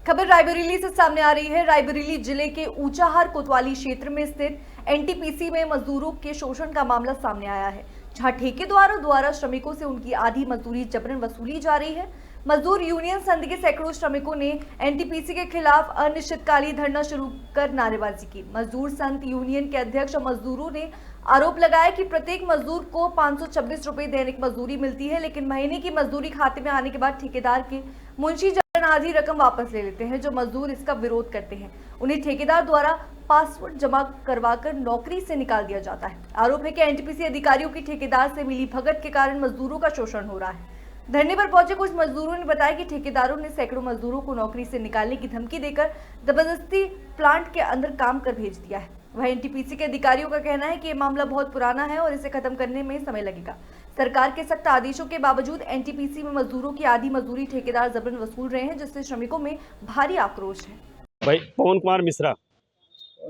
खबर रायबरेली से सामने आ रही है। रायबरेली जिले के ऊंचाहार कोतवाली क्षेत्र में स्थित एनटीपीसी में मजदूरों के शोषण का मामला सामने आया है, जहां ठेकेदारों द्वारा श्रमिकों से उनकी आधी मजदूरी जबरन वसूली जा रही है। मजदूर यूनियन संघ के सैकड़ों श्रमिकों ने एनटीपीसी के खिलाफ अनिश्चितकालीन धरना शुरू कर नारेबाजी की। मजदूर संघ यूनियन के अध्यक्ष और मजदूरों ने आरोप लगाया कि प्रत्येक मजदूर को 526 रुपए दैनिक मजदूरी मिलती है, लेकिन महीने की मजदूरी खाते में आने के बाद ठेकेदार के मुंशी आधी रकम वापस ले लेते हैं। जो मजदूर इसका विरोध करते हैं, उन्हें ठेकेदार द्वारा पासवर्ड जमा करवाकर नौकरी से निकाल दिया जाता है। आरोप है कि एनटीपीसी अधिकारियों की ठेकेदार से मिली भगत के कारण मजदूरों का शोषण हो रहा है। धरने पर पहुंचे कुछ मजदूरों ने बताया कि ठेकेदारों ने सैकड़ों मजदूरों को नौकरी से निकालने की धमकी देकर जबरदस्ती प्लांट के अंदर काम कर भेज दिया है। वह एनटीपीसी के अधिकारियों का कहना है कि यह मामला बहुत पुराना है और इसे खत्म करने में समय लगेगा। सरकार के सख्त आदेशों के बावजूद एनटीपीसी में मजदूरों की आधी मजदूरी ठेकेदार जबरन वसूल रहे हैं, जिससे श्रमिकों में भारी आक्रोश है। भाई पवन कुमार मिश्रा, आप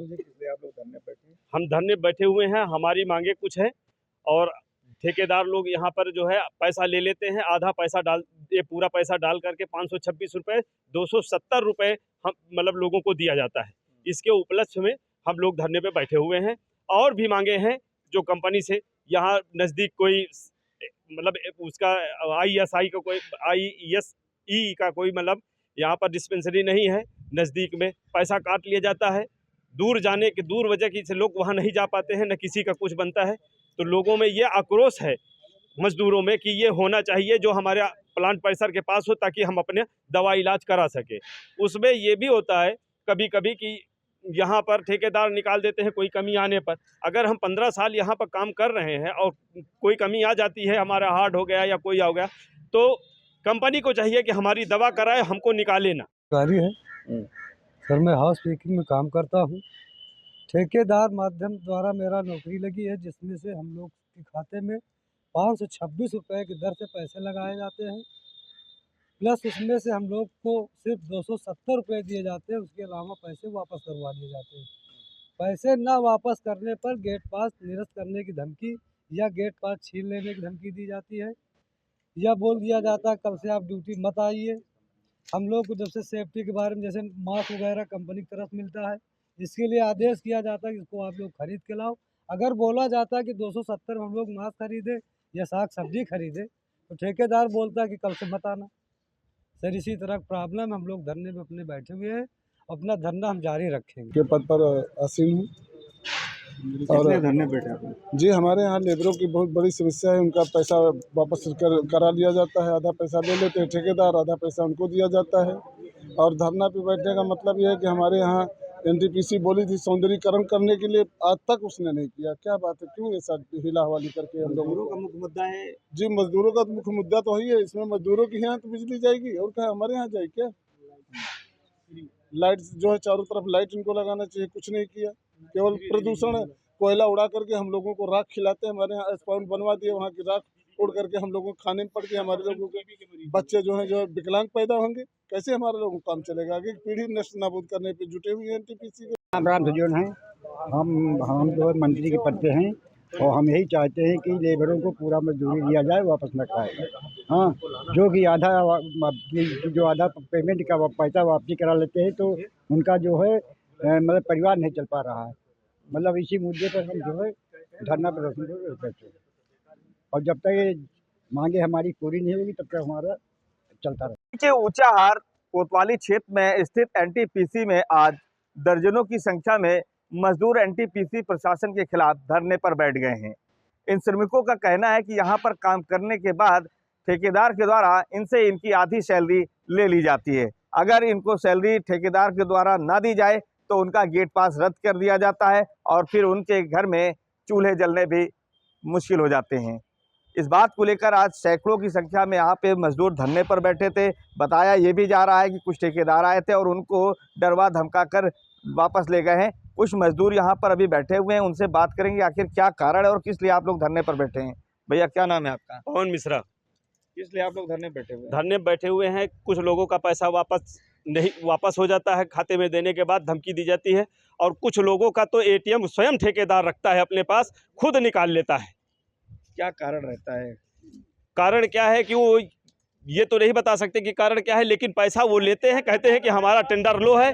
लोग धरने बैठे? हम धरने बैठे हुए हैं। हमारी मांगे कुछ है और ठेकेदार लोग यहाँ पर जो है पैसा ले लेते हैं। आधा पैसा ये पूरा पैसा डाल करके 526 रुपये 270 रुपये हम मतलब लोगों को दिया जाता है। इसके उपलक्ष्य में हम लोग धरने पे बैठे हुए हैं। और भी मांगे हैं जो कंपनी से यहाँ नज़दीक कोई मतलब उसका ISI का कोई ISE का कोई मतलब यहाँ पर डिस्पेंसरी नहीं है। नज़दीक में पैसा काट लिया जाता है। दूर वजह की से लोग वहाँ नहीं जा पाते हैं, न किसी का कुछ बनता है। तो लोगों में ये आक्रोश है मजदूरों में कि ये होना चाहिए जो हमारे प्लांट परिसर के पास हो, ताकि हम अपने दवा इलाज करा सके। उसमें ये भी होता है कभी कभी कि यहाँ पर ठेकेदार निकाल देते हैं कोई कमी आने पर। अगर हम 15 साल यहाँ पर काम कर रहे हैं और कोई कमी आ जाती है, हमारा हार्ट हो गया या कोई हो गया, तो कंपनी को चाहिए कि हमारी दवा कराए, हमको निकाले ना। कार्य है सर, मैं हाउस कीपिंग में काम करता हूँ। ठेकेदार माध्यम द्वारा मेरा नौकरी लगी है, जिसमें से हम लोग के खाते में 526 रुपये की दर से पैसे लगाए जाते हैं, प्लस उसमें से हम लोग को सिर्फ 270 रुपये दिए जाते हैं। उसके अलावा पैसे वापस करवा दिए जाते हैं। पैसे ना वापस करने पर गेट पास निरस्त करने की धमकी या गेट पास छीन लेने की धमकी दी जाती है, या बोल दिया जाता है कल से आप ड्यूटी मत आइए। हम लोग को जब से सेफ्टी के बारे में जैसे मास्क वगैरह कंपनी की तरफ मिलता है, इसके लिए आदेश किया जाता है कि इसको आप लोग खरीद के लाओ। अगर बोला जाता है कि 270 हम लोग मास्क खरीदे या साग सब्जी खरीदे, तो ठेकेदार बोलता है कि कल से मत आना। सर, इसी तरह प्रॉब्लम हम लोग धरने में अपने बैठे हुए हैं। अपना धरना हम जारी रखेंगे। के पद पर आसीन हूँ और धरने बैठे हैं जी। हमारे यहाँ लेबरों की बहुत बड़ी समस्या है। उनका पैसा वापस करा लिया जाता है। आधा पैसा ले लेते हैं ठेकेदार, आधा पैसा उनको दिया जाता है। और धरना पे बैठने का मतलब ये है कि हमारे यहाँ एनटीपीसी बोली थी सौंदर्यीकरण करने के लिए, आज तक उसने नहीं किया। क्या बात है, क्यों ऐसा हिला हवाली करके हम लोगों का मुख्य मुद्दा है जी। मजदूरों का मुख्य मुद्दा तो वही है। इसमें मजदूरों के यहाँ तो बिजली जाएगी और क्या हमारे यहाँ जाएगी? क्या लाइट जो है चारों तरफ लाइट इनको लगाना चाहिए, कुछ नहीं किया। केवल प्रदूषण, कोयला उड़ा करके हम लोगों को राख खिलाते हैं। हमारे यहाँ एस्पाउंड बनवा दिए, वहाँ की राख उड़ करके हम लोगों को खाने में पड़ के हमारे लोगों के बच्चे जो है विकलांग पैदा होंगे। कैसे हमारे लोगों को काम चलेगा? आगे पीढ़ी नष्ट नाबूद करने पे जुटे हुए हैं एनटीपीसी के। राम सुजन है, हम जो है मंत्री के पद पे हैं और हम यही चाहते हैं कि लेबरों को पूरा मजदूरी दिया जाए, वापस न खाए। हाँ, जो कि आधा पेमेंट का पैसा वापसी करा लेते हैं, तो उनका जो है मतलब परिवार नहीं चल पा रहा है। मतलब इसी मुद्दे पर हम जो है धरना प्रदर्शन करते हैं और जब तक ये मांगे हमारी पूरी नहीं होगी तब तक हमारा चलता रहेगा। ऊंचाहार कोतवाली क्षेत्र में स्थित एनटीपीसी में आज दर्जनों की संख्या में मजदूर एनटीपीसी प्रशासन के खिलाफ धरने पर बैठ गए हैं। इन श्रमिकों का कहना है कि यहाँ पर काम करने के बाद ठेकेदार के द्वारा इनसे इनकी आधी सैलरी ले ली जाती है। अगर इनको सैलरी ठेकेदार के द्वारा ना दी जाए तो उनका गेट पास रद्द कर दिया जाता है और फिर उनके घर में चूल्हे जलने भी मुश्किल हो जाते हैं। इस बात को लेकर आज सैकड़ों की संख्या में यहाँ पे मजदूर धरने पर बैठे थे। बताया ये भी जा रहा है कि कुछ ठेकेदार आए थे और उनको डरवा धमका कर वापस ले गए हैं। कुछ मजदूर यहाँ पर अभी बैठे हुए हैं, उनसे बात करेंगे आखिर क्या कारण है और किस लिए आप लोग धरने पर बैठे हैं। भैया, क्या नाम है आपका? पवन मिश्रा। किस लिए आप लोग धरने बैठे हुए हैं? धरने बैठे हुए हैं, कुछ लोगों का पैसा वापस हो जाता है, खाते में देने के बाद धमकी दी जाती है, और कुछ लोगों का तो ATM स्वयं ठेकेदार रखता है अपने पास, खुद निकाल लेता है। क्या कारण रहता है? कारण क्या है कि वो ये तो नहीं बता सकते कि कारण क्या है, लेकिन पैसा वो लेते हैं, कहते हैं कि हमारा टेंडर लो है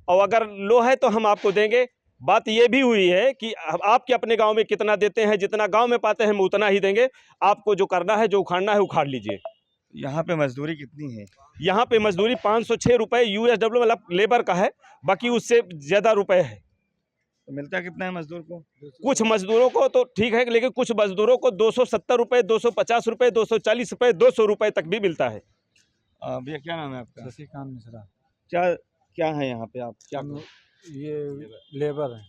और अगर लो है तो हम आपको देंगे। बात ये भी हुई है कि आपके अपने गांव में कितना देते हैं, जितना गांव में पाते हैं हम उतना ही देंगे, आपको जो करना है, जो उखाड़ना है उखाड़ लीजिए। यहाँ पे मजदूरी कितनी है? यहाँ पे मजदूरी 506 रुपये USW मतलब लेबर का है, बाकी उससे ज़्यादा रुपए है। तो मिलता कितना है मजदूर को? कुछ मजदूरों को तो ठीक है, लेकिन कुछ मजदूरों को 270 रुपये, 250 रुपये, 240 रुपये, 200 रुपये तक भी मिलता है। भैया क्या नाम है आपका? शशिकांत मिश्रा। क्या है यहाँ पे, आप क्या ये लेबर है।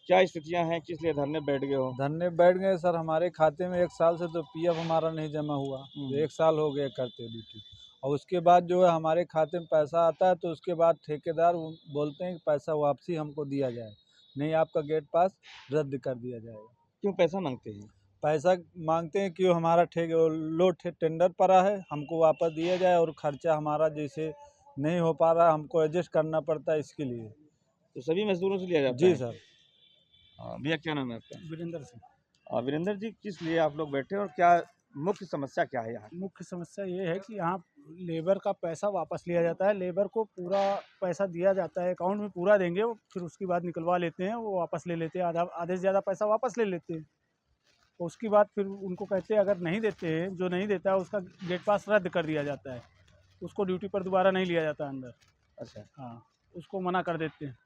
क्या स्थितियाँ हैं, किस लिए धरने बैठ गए हो? धरने बैठ गए सर, हमारे खाते में 1 साल से तो पीएफ हमारा नहीं जमा हुआ, तो 1 साल हो गए करते ड्यूटी। और उसके बाद जो है हमारे खाते में पैसा आता है तो उसके बाद ठेकेदार बोलते हैं कि पैसा वापसी हमको दिया जाए, नहीं आपका गेट पास रद्द कर दिया जाएगा। क्यों पैसा मांगते हैं? पैसा मांगते हैं कि हमारा टेंडर पड़ा है, हमको वापस दिया जाए और खर्चा हमारा जैसे नहीं हो पा रहा, हमको एडजस्ट करना पड़ता है, इसके लिए। तो सभी मजदूरों से लिया जाता जी है? सर। भैया क्या नाम है आपका? वीरेंद्र सिंह। वीरेंद्र जी, किस लिए आप लोग बैठे और क्या मुख्य समस्या क्या है यहाँ? मुख्य समस्या ये है कि यहाँ लेबर का पैसा वापस लिया जाता है। लेबर को पूरा पैसा दिया जाता है, अकाउंट में पूरा देंगे, वो फिर उसके बाद निकलवा लेते हैं, वो वापस ले लेते हैं, आधे से ज़्यादा पैसा वापस ले लेते हैं। तो उसके बाद फिर उनको कहते हैं अगर नहीं देते हैं, जो नहीं देता है उसका गेट पास रद्द कर दिया जाता है, उसको ड्यूटी पर दोबारा नहीं लिया जाता अंदर। अच्छा। हाँ, उसको मना कर देते हैं।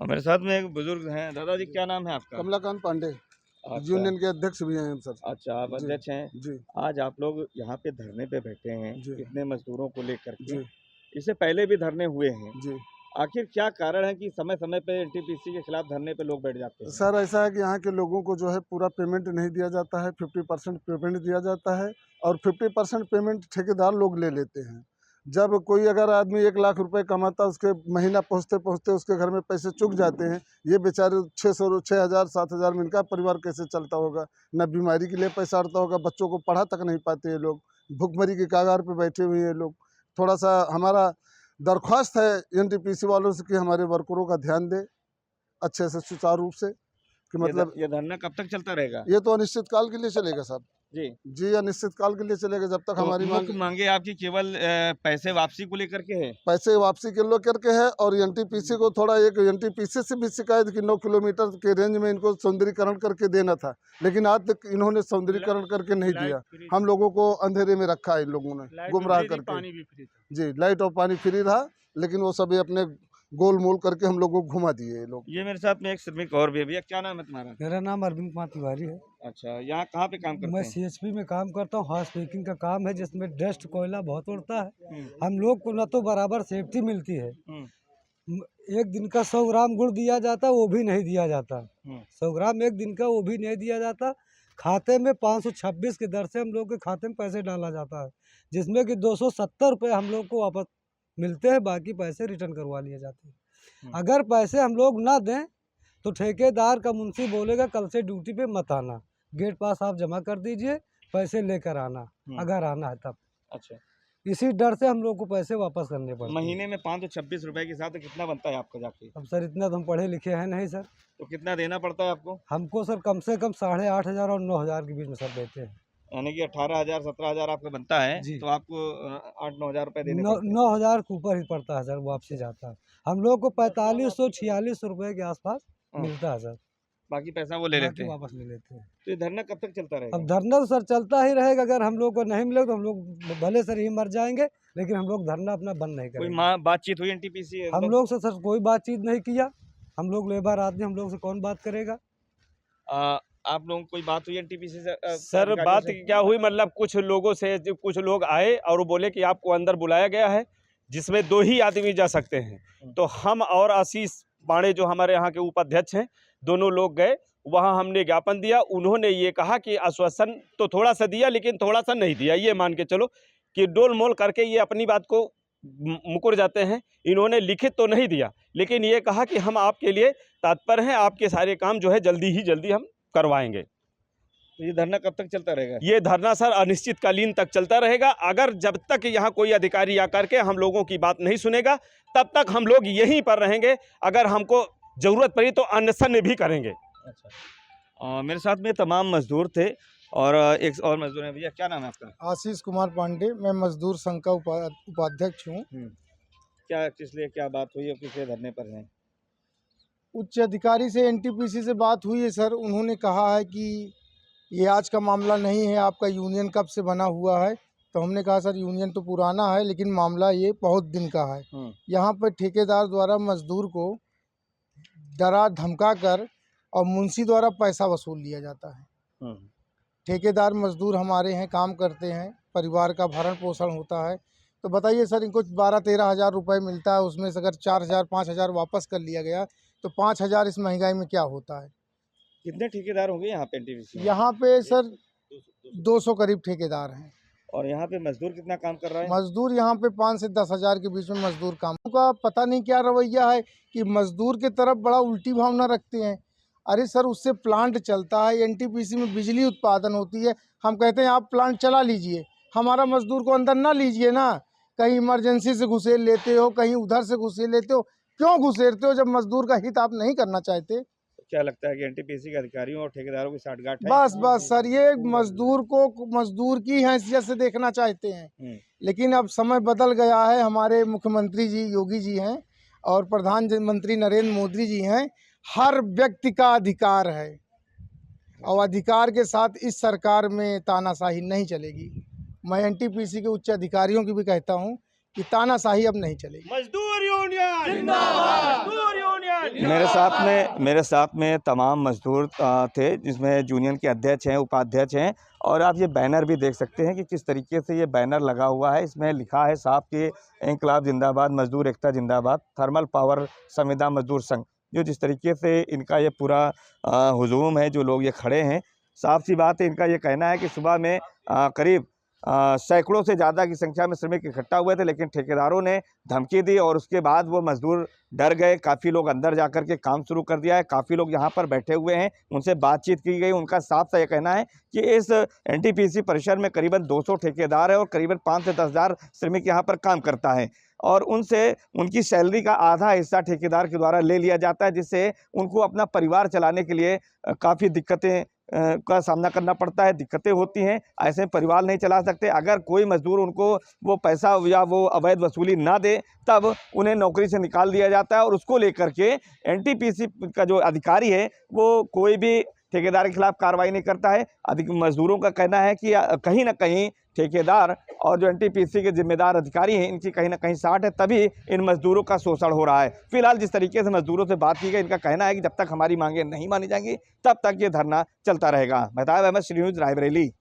मेरे साथ में एक बुजुर्ग हैं। दादाजी क्या नाम है आपका? कमलाकांत पांडे, अच्छा। यूनियन के अध्यक्ष भी हैं हम सर। अच्छा, आप जी। अध्यक्ष हैं। जी आज आप लोग यहाँ पे धरने पे बैठे हैं जी। इतने मजदूरों को लेकर के। जी इससे पहले भी धरने हुए हैं, जी आखिर क्या कारण है कि समय समय पे एनटीपीसी के खिलाफ धरने पे लोग बैठ जाते हैं? सर, ऐसा है कि यहाँ के लोगों को जो है पूरा पेमेंट नहीं दिया जाता है, 50% पेमेंट दिया जाता है और 50% पेमेंट ठेकेदार लोग ले लेते हैं। जब कोई अगर आदमी 1 लाख रुपए कमाता, उसके महीना पहुँचते पहुँचते उसके घर में पैसे चुक जाते हैं। ये बेचारे 6,000 7,000 में इनका परिवार कैसे चलता होगा? न बीमारी के लिए पैसा आता होगा, बच्चों को पढ़ा तक नहीं पाते ये लोग, भुखमरी के कगार पे बैठे हुए हैं लोग। थोड़ा सा हमारा दरख्वास्त है एनटीपीसी वालों से कि हमारे वर्करों का ध्यान दें अच्छे से, सुचारू रूप से, कि मतलब ये धरना कब तक चलता रहेगा? ये तो अनिश्चित काल के लिए चलेगा साहब जी, अनिश्चित काल के लिए चलेगा जब तक तो हमारी मुख्य मांगे आपकी केवल पैसे वापसी को लेकर के है? पैसे वापसी के लो करके है और एनटीपीसी को थोड़ा एक एनटीपीसी से भी शिकायत कि 9 किलोमीटर के रेंज में इनको सौंदर्यीकरण करके देना था, लेकिन आज तक इन्होंने सौंदर्यीकरण करके नहीं दिया। हम लोगों को अंधेरे में रखा है इन लोगों ने, गुमराह करके। जी, लाइट और पानी फ्री रहा, लेकिन वो सभी अपने गोल मोल करके हम लोगों को घुमा दिए ये लोग। ये मेरे साथ में एक श्रमिक और भी है। भैया क्या नाम है तुम्हारा? मेरा नाम अरविंद कुमार तिवारी है। अच्छा, यहाँ कहाँ पे काम करते मैं हैं? CHP में काम करता हूँ। हाउस मेकिंग का काम है जिसमें डस्ट कोयला बहुत उड़ता है। हम लोग को न तो बराबर सेफ्टी मिलती है, एक दिन का 100 ग्राम गुड़ दिया जाता, वो भी नहीं दिया जाता। 100 ग्राम एक दिन का वो भी नहीं दिया जाता। खाते में 526 की दर से हम लोग के खाते में पैसे डाला जाता है, जिसमें कि 270 रुपये हम लोग को वापस मिलते हैं, बाकी पैसे रिटर्न करवा लिए जाते हैं। अगर पैसे हम लोग ना दें तो ठेकेदार का मुंशी बोलेगा कल से ड्यूटी पे मत आना, गेट पास आप जमा कर दीजिए, पैसे लेकर आना अगर आना है तब। अच्छा, इसी डर से हम लोग को पैसे वापस करने पड़ते हैं। महीने में 526 रुपए के साथ कितना बनता है आपका जाके? अब सर इतना तो हम पढ़े लिखे हैं नहीं सर। तो कितना देना पड़ता है आपको? हमको सर कम से कम 8,500 और 9,000 के बीच में सर देते हैं। यानी कि 18,000 17,000 आपका बनता है जी। तो आपको 8-9 हज़ार रुपए देने पड़ते हैं। 9,000 के ऊपर ही पड़ता है सर, वापसी जाता है। हम लोग को 4546 रुपए के आसपास मिलता है सर, बाकी पैसा वो ले लेते बाकी हैं। वापस ले लेते हैं। तो ये धरना कब तक चलता रहेगा? अब धरना तो सर चलता ही रहेगा, अगर हम लोग को नहीं मिले तो हम लोग भले सर ही मर जाएंगे, लेकिन हम लोग धरना अपना बंद नहीं कोई करेंगे। बातचीत हुई एनटीपीसी? हम लोग से सर कोई बातचीत नहीं किया, हम लोग लेबर आदमी, हम लोग से कौन बात करेगा? आप लोगों को कोई बात हुई एनटीपीसी से? सर बात क्या हुई, मतलब कुछ लोगों से, कुछ लोग आए और वो बोले कि आपको अंदर बुलाया गया है, जिसमें 2 ही आदमी जा सकते हैं। तो हम और आशीष पांडे जो हमारे यहाँ के उपाध्यक्ष हैं, दोनों लोग गए वहाँ, हमने ज्ञापन दिया। उन्होंने ये कहा कि आश्वासन तो थोड़ा सा दिया, लेकिन थोड़ा सा नहीं दिया। ये मान के चलो कि डोल मोल करके ये अपनी बात को मुकर जाते हैं। इन्होंने लिखित तो नहीं दिया, लेकिन ये कहा कि हम आपके लिए तत्पर हैं, आपके सारे काम जो है जल्दी हम करवाएंगे। तो ये धरना कब तक चलता रहेगा? ये धरना सर अनिश्चितकालीन तक चलता रहेगा। अगर जब तक यहाँ कोई अधिकारी आकर के हम लोगों की बात नहीं सुनेगा, तब तक हम लोग यहीं पर रहेंगे। अगर हमको ज़रूरत पड़ी तो अनशन भी करेंगे। अच्छा, मेरे साथ में तमाम मजदूर थे और एक और मजदूर है। भैया क्या नाम है आपका? आशीष कुमार पांडे, मैं मजदूर संघ का उपाध्यक्ष हूँ। क्या किस लिए क्या बात हुई और किस लिए धरने पर हैं? उच्च अधिकारी से एनटीपीसी से बात हुई है सर। उन्होंने कहा है कि ये आज का मामला नहीं है, आपका यूनियन कब से बना हुआ है। तो हमने कहा सर यूनियन तो पुराना है लेकिन मामला ये बहुत दिन का है। यहाँ पर ठेकेदार द्वारा मजदूर को डरा धमका कर और मुंशी द्वारा पैसा वसूल लिया जाता है। ठेकेदार मजदूर हमारे हैं, काम करते हैं, परिवार का भरण पोषण होता है। तो बताइए सर, इनको 12-13 हज़ार रुपये मिलता है, उसमें से अगर 4,000-5,000 वापस कर लिया गया तो 5,000 इस महंगाई में क्या होता है। कितने ठेकेदार होंगे यहाँ पे एनटीपीसी में? यहाँ पे सर 200 करीब ठेकेदार हैं। और यहाँ पे मजदूर कितना काम कर रहा है? मजदूर यहाँ पे 5 से 10 हज़ार के बीच में मजदूर काम का पता नहीं क्या रवैया है कि मजदूर के तरफ बड़ा उल्टी भावना रखते हैं। अरे सर, उससे प्लांट चलता है, एनटीपीसी में बिजली उत्पादन होती है। हम कहते हैं आप प्लांट चला लीजिए, हमारा मजदूर को अंदर ना लीजिए ना। कहीं इमरजेंसी से घुसेड़ लेते हो, कहीं उधर से घुसेड़ लेते हो। क्यों घुसेड़ते हो जब मजदूर का हित आप नहीं करना चाहते? क्या लगता है कि एनटीपीसी के अधिकारियों और ठेकेदारों की साठगांठ है? बस सर, ये मजदूर को मजदूर की हैसियत से देखना चाहते हैं। लेकिन अब समय बदल गया है। हमारे मुख्यमंत्री जी योगी जी हैं और प्रधानमंत्री नरेंद्र मोदी जी हैं। हर व्यक्ति का अधिकार है और अधिकार के साथ इस सरकार में तानाशाही नहीं चलेगी। मैं एनटीपीसी के उच्च अधिकारियों की भी कहता हूं कि तानाशाही अब नहीं चलेगी। मजदूर यूनियन जिंदाबाद, मजदूर यूनियन। मेरे साथ में तमाम मजदूर थे, जिसमें यूनियन के अध्यक्ष हैं, उपाध्यक्ष हैं। और आप ये बैनर भी देख सकते हैं कि किस तरीके से ये बैनर लगा हुआ है। इसमें लिखा है साहब कि इंकलाब जिंदाबाद, मजदूर एकता जिंदाबाद, थर्मल पावर संविदा मजदूर संघ। जो जिस तरीके से इनका ये पूरा हुजूम है, जो लोग ये खड़े हैं, साफ सी बात है। इनका ये कहना है कि सुबह में करीब सैकड़ों से ज़्यादा की संख्या में श्रमिक इकट्ठा हुए थे, लेकिन ठेकेदारों ने धमकी दी और उसके बाद वो मजदूर डर गए। काफ़ी लोग अंदर जाकर के काम शुरू कर दिया है। काफ़ी लोग यहाँ पर बैठे हुए हैं, उनसे बातचीत की गई। उनका साफ सा ये कहना है कि इस एनटीपीसी परिसर में करीबन 200 ठेकेदार है और करीबन 5 से 10 हज़ार श्रमिक यहाँ पर काम करता है। और उनसे उनकी सैलरी का आधा हिस्सा ठेकेदार के द्वारा ले लिया जाता है, जिससे उनको अपना परिवार चलाने के लिए काफ़ी दिक्कतें का सामना करना पड़ता है, दिक्कतें होती हैं। ऐसे परिवार नहीं चला सकते। अगर कोई मजदूर उनको वो पैसा या वो अवैध वसूली ना दे, तब उन्हें नौकरी से निकाल दिया जाता है। और उसको लेकर के एनटीपीसी का जो अधिकारी है वो कोई भी ठेकेदार के खिलाफ कार्रवाई नहीं करता है। अधिक मजदूरों का कहना है कि कहीं ना कहीं ठेकेदार और जो एनटीपीसी के जिम्मेदार अधिकारी हैं, इनकी कहीं ना कहीं साठ है, तभी इन मजदूरों का शोषण हो रहा है। फिलहाल जिस तरीके से मजदूरों से बात की गई, इनका कहना है कि जब तक हमारी मांगें नहीं मानी जाएंगी तब तक ये धरना चलता रहेगा। मेहताब अहमद, श्री न्यूज़, रायबरेली।